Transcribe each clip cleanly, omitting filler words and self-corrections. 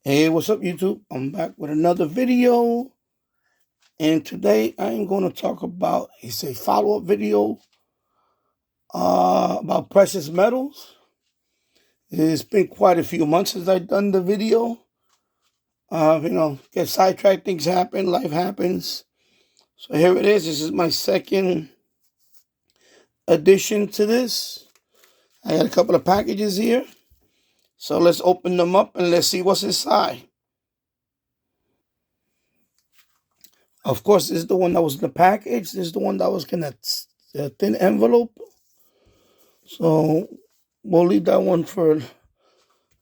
Hey, what's up, YouTube? I'm back with another video, and today I'm going to talk about a follow-up video about precious metals. It's been quite a few months since I've done the video. Get sidetracked, things happen, life happens. So here it is. This is my second addition to this. I got a couple of packages here. So let's open them up and let's see what's inside. Of course, this is the one that was in the package. This is the one that was in a thin envelope. So we'll leave that one for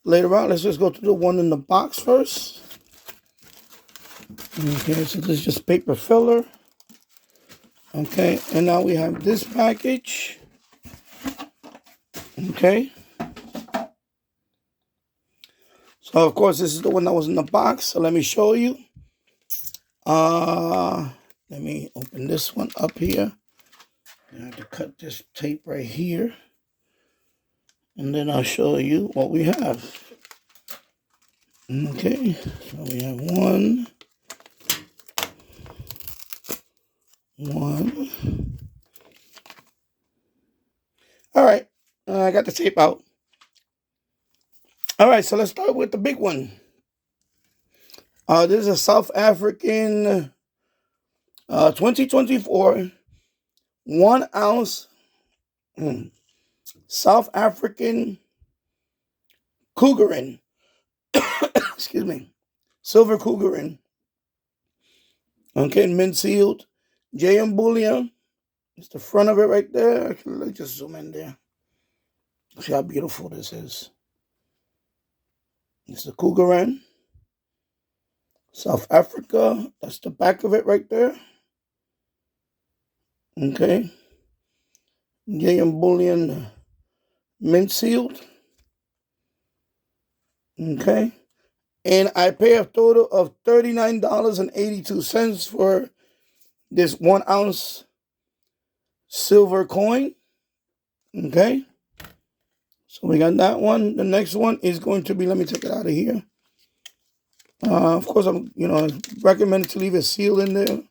later on. Let's just go to the one in the box first. Okay, so this is just paper filler. Okay, and now we have this package. Okay. So of course this is the one that was in the box. So let me show you. Let me open this one up here. I have to cut this tape right here. And then I'll show you what we have. Okay, so we have one. All right, I got the tape out. All right, so let's start with the big one. This is a South African 2024 1 ounce South African Krugerrand. Excuse me. Silver Krugerrand. Okay, MintSealed. JM Bullion. It's the front of it right there. Actually, let's just zoom in there. See how beautiful this is. It's the Krugerrand. South Africa. That's the back of it right there. Okay. JM Bullion MintSealed. Okay. And I pay a total of $39.82 for this 1 ounce silver coin. Okay. So we got that one. The next one is going to be, let me take it out of here. Of course, I'm, recommended to leave it sealed in there.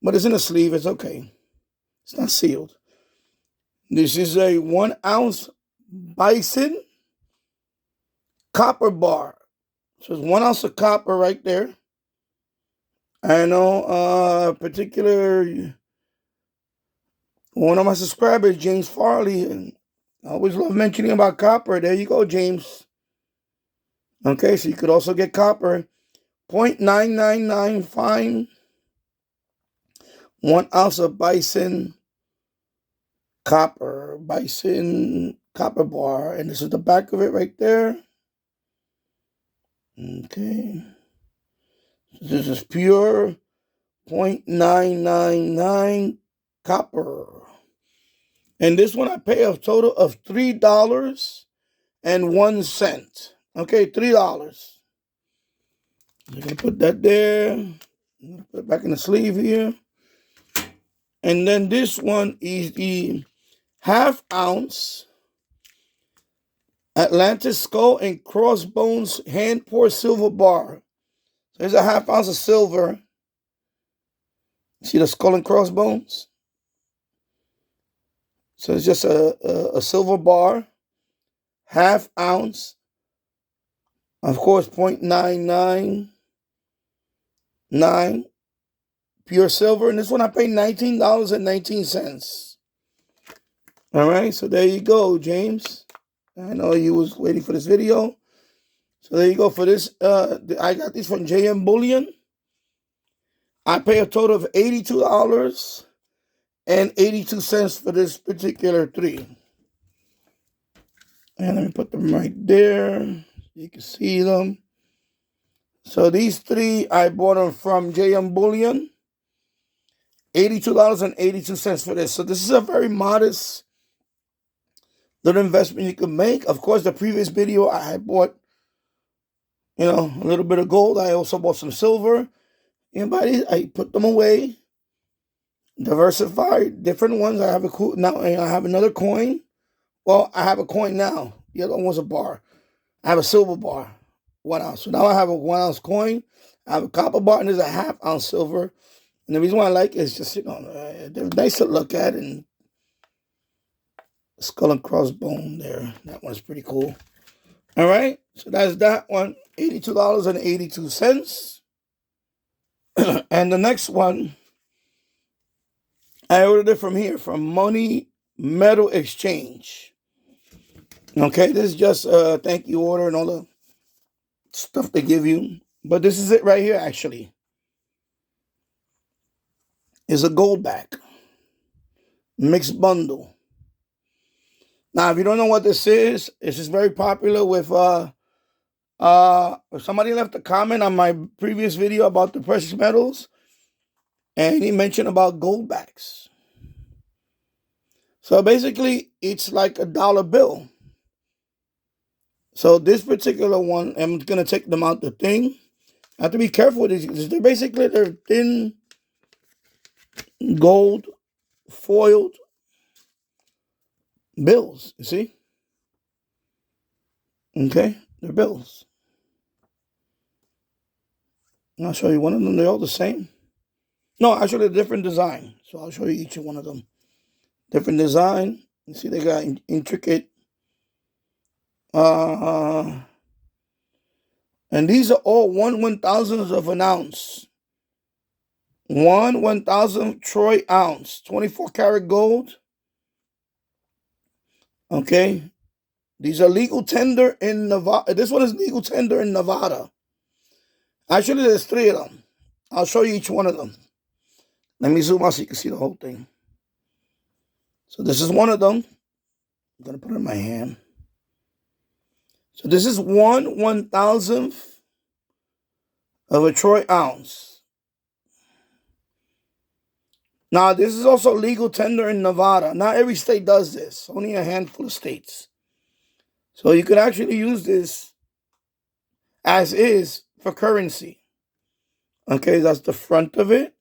But it's in a sleeve. It's okay. It's not sealed. This is a 1 ounce Bison Copper Bar. So it's 1 ounce of copper right there. I know particular one of my subscribers, James Farley, and I always love mentioning about copper. There you go, James. Okay, so you could also get copper. 0.999 fine. 1 ounce of Bison Copper Bar. And this is the back of it right there. Okay. So this is pure 0.999 copper. And this one I pay a total of $3.01. Okay, $3. I'm going to put that there. I'm going to put it back in the sleeve here. And then this one is the 1/2 ounce Atlantis skull and crossbones hand pour silver bar. So there's a 1/2 ounce of silver. See the skull and crossbones? So it's just a silver bar, 1/2 ounce. Of course, 0.999 pure silver. And this one I paid $19.19. All right, so there you go, James. I know you was waiting for this video. So there you go for this. I got these from JM Bullion. I pay a total of $82.82 for this particular 3. And let me put them right there. You can see them. So these 3, I bought them from JM Bullion. $82.82 for this. So this is a very modest little investment you can make. Of course, the previous video, I bought, a little bit of gold. I also bought some silver. I put them away. Diversify different ones. I have now. I have another coin. Well, I have a coin now. The other one was a bar. I have a silver bar. 1 ounce. So now I have a 1 ounce coin. I have a copper bar, and there's a ½ ounce silver. And the reason why I like it is just, they're nice to look at. And skull and crossbone there. That one's pretty cool. All right. So that's that one. $82.82. And the next one, I ordered it from here, from Money Metal Exchange. Okay, this is just a thank you order and all the stuff they give you. But this is it right here, actually. It's a Goldback mixed bundle. Now, if you don't know what this is very popular with somebody left a comment on my previous video about the precious metals, and he mentioned about Goldbacks. So basically, it's like a dollar bill. So this particular one, I'm going to take them out the thing. I have to be careful with these because they're thin gold foiled bills, you see? Okay, they're bills. I'll show you one of them. They're all the same. No, actually a different design. So I'll show you each one of them. Different design. You see they got intricate. And these are all 1/1000th of an ounce. 1/1000th troy ounce. 24 karat gold. Okay. These are legal tender in Nevada. This one is legal tender in Nevada. Actually, there's 3 of them. I'll show you each one of them. Let me zoom out so you can see the whole thing. So this is one of them. I'm going to put it in my hand. So this is 1/1000th of a troy ounce. Now, this is also legal tender in Nevada. Not every state does this. Only a handful of states. So you could actually use this as is for currency. Okay, that's the front of it.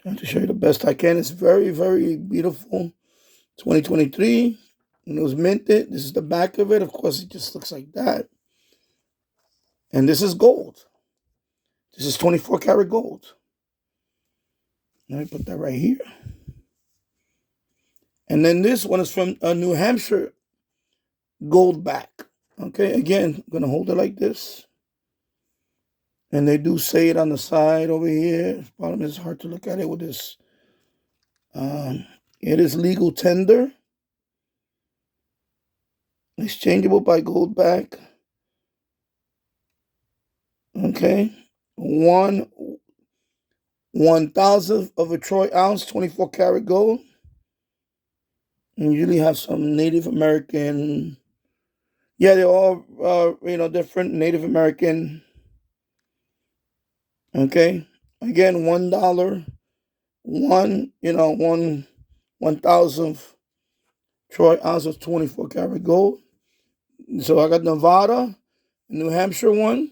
Trying to show you the best I can. It's very, very beautiful. 2023. And it was minted. This is the back of it. Of course, it just looks like that. And this is gold. This is 24 karat gold. Let me put that right here. And then this one is from New Hampshire Goldback. Okay, again, I'm going to hold it like this. And they do say it on the side over here. The problem is hard to look at it with this. It is legal tender. Exchangeable by Goldback. Okay. 1/1000th of a troy ounce, 24 karat gold. And usually have some Native American. Yeah, they're all different Native American. Okay. Again, $1. 1/1000th troy ounce of 24 karat gold. So I got Nevada, New Hampshire one.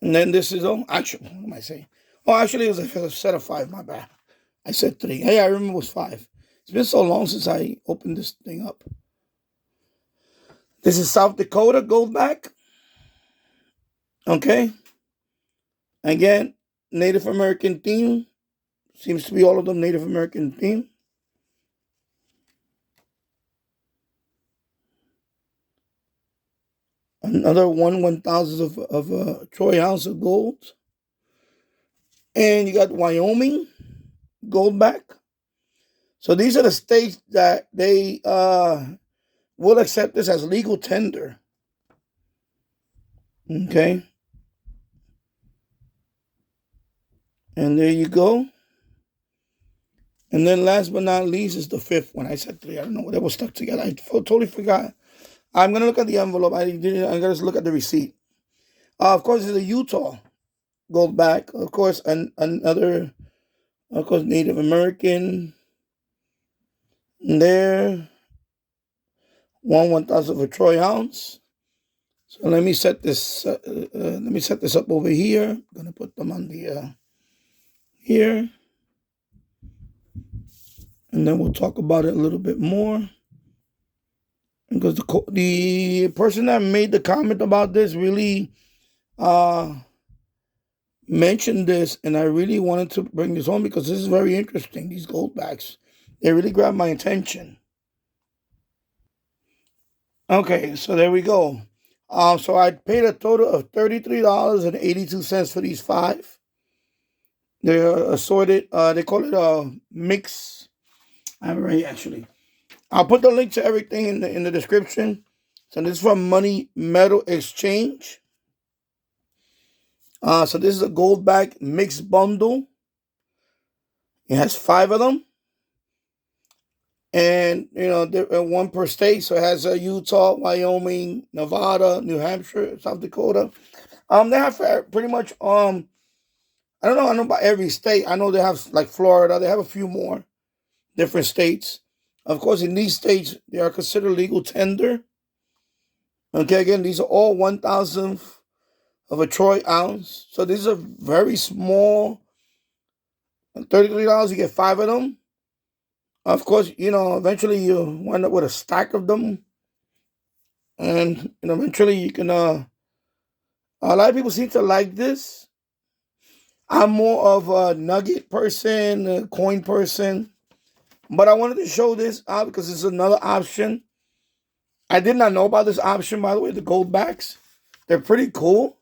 And then this is, actually, what am I saying? Oh, actually, it was a set of 5, my bad. I said 3. Hey, I remember it was 5. It's been so long since I opened this thing up. This is South Dakota Goldback. Okay. Again, Native American theme. Seems to be all of them Native American theme. Another 1/1000th of a troy ounce of gold. And you got Wyoming Goldback. So these are the states that they will accept this as legal tender. Okay. And there you go. And then last but not least is the 5th one. I said 3. I don't know what they were stuck together. I totally forgot. I'm going to look at the envelope. I'm going to look at the receipt. Of course, it's a Utah Goldback. Of course, another, of course, Native American. There. 1/1000th of a troy ounce. So let me set this. Let me set this up over here. I'm going to put them on the here. and then we'll talk about it a little bit more. Because the person that made the comment about this really mentioned this, and I really wanted to bring this on because this is very interesting. These Goldbacks, they really grabbed my attention. Okay, so there we go. So I paid a total of $33.82 for these 5. They're assorted. They call it a mix. I have it right here, actually. I'll put the link to everything in the description. So this is from Money Metal Exchange. So this is a Goldback mix bundle. It has 5 of them. And, they're 1 per state. So it has Utah, Wyoming, Nevada, New Hampshire, South Dakota. They have pretty much, I don't know about every state. I know they have, like, Florida. They have a few more different states. Of course, in these states, they are considered legal tender. Okay, again, these are all 1,000th of a troy ounce. So these are very small. $33, you get 5 of them. Of course, eventually you wind up with a stack of them. And, eventually you can, a lot of people seem to like this. I'm more of a nugget person, a coin person. But I wanted to show this out because it's another option. I did not know about this option, by the way, the Goldbacks. They're pretty cool.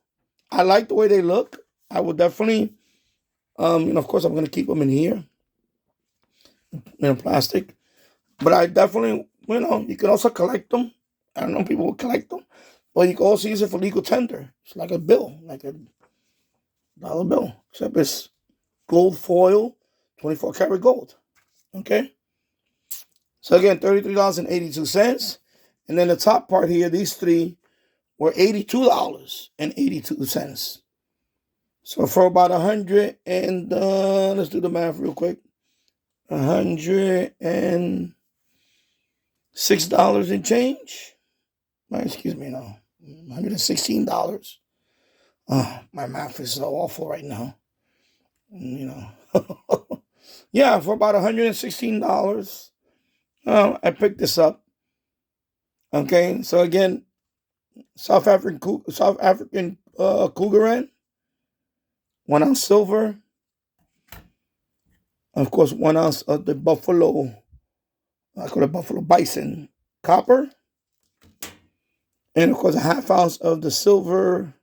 I like the way they look. I will definitely, of course, I'm going to keep them in here, plastic. But I definitely, you can also collect them. I don't know, people will collect them. But you can also use it for legal tender. It's like a bill, like a dollar bill, except it's gold foil, 24 karat gold. Okay? So again, $33.82. And then the top part here, these 3 were $82.82. So for about 100 and let's do the math real quick. $106 and change. Excuse me, no. $116. My math is so awful right now. Yeah, for about $116. I picked this up. Okay, so again, South African Krugerrand, 1 ounce silver. Of course, 1 ounce of the Buffalo, I call it Buffalo Bison Copper. And of course, a 1/2 ounce of the silver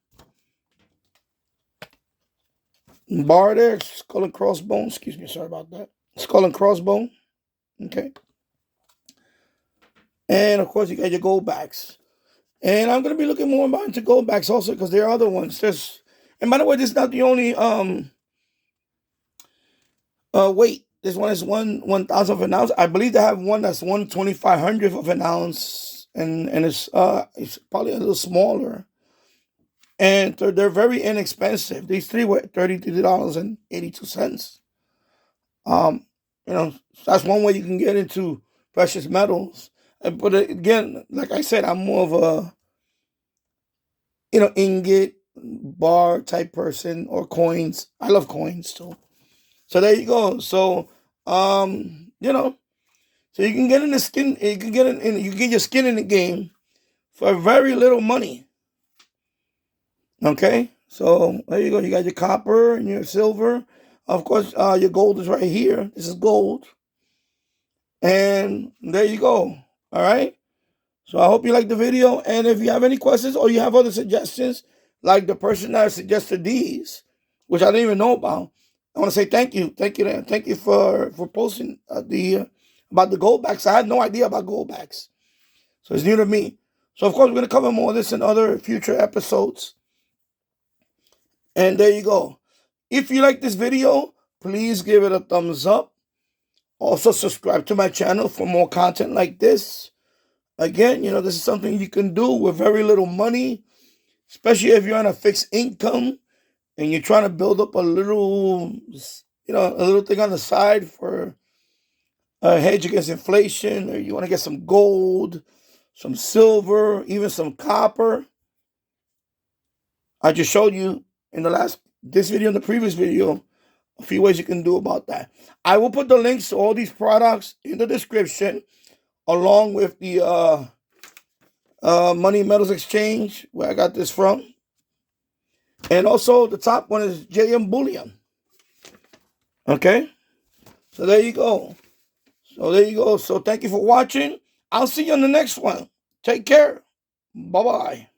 bar there, skull and crossbone. Excuse me, sorry about that. Skull and crossbone. Okay. And of course, you got your Goldbacks. And I'm going to be looking more into Goldbacks also because there are other ones. And by the way, this is not the only weight. This one is 1/1000th of an ounce. I believe they have one that's 1/2500th of an ounce, and it's probably a little smaller. And they're very inexpensive. These 3 were $33.82. That's one way you can get into precious metals. But again, like I said, I'm more of a, ingot, bar type person, or coins. I love coins too. So there you go. So, so you can get in the skin. You can you can get your skin in the game for very little money. Okay. So there you go. You got your copper and your silver. Of course, your gold is right here. This is gold. And there you go. All right. So I hope you liked the video. And if you have any questions or you have other suggestions, like the person that suggested these, which I didn't even know about, I want to say thank you. Thank you for posting about the Goldbacks. I had no idea about Goldbacks. So it's new to me. So of course, we're going to cover more of this in other future episodes. And there you go. If you like this video, please give it a thumbs up. Also, subscribe to my channel for more content like this. Again, this is something you can do with very little money, especially if you're on a fixed income and you're trying to build up a little thing on the side for a hedge against inflation, or you want to get some gold, some silver, even some copper. I just showed you in this video and the previous video, a few ways you can do about that. I will put the links to all these products in the description, along with the Money Metals Exchange, where I got this from. And also the top one is JM Bullion. Okay? So there you go. So thank you for watching. I'll see you on the next one. Take care. Bye-bye.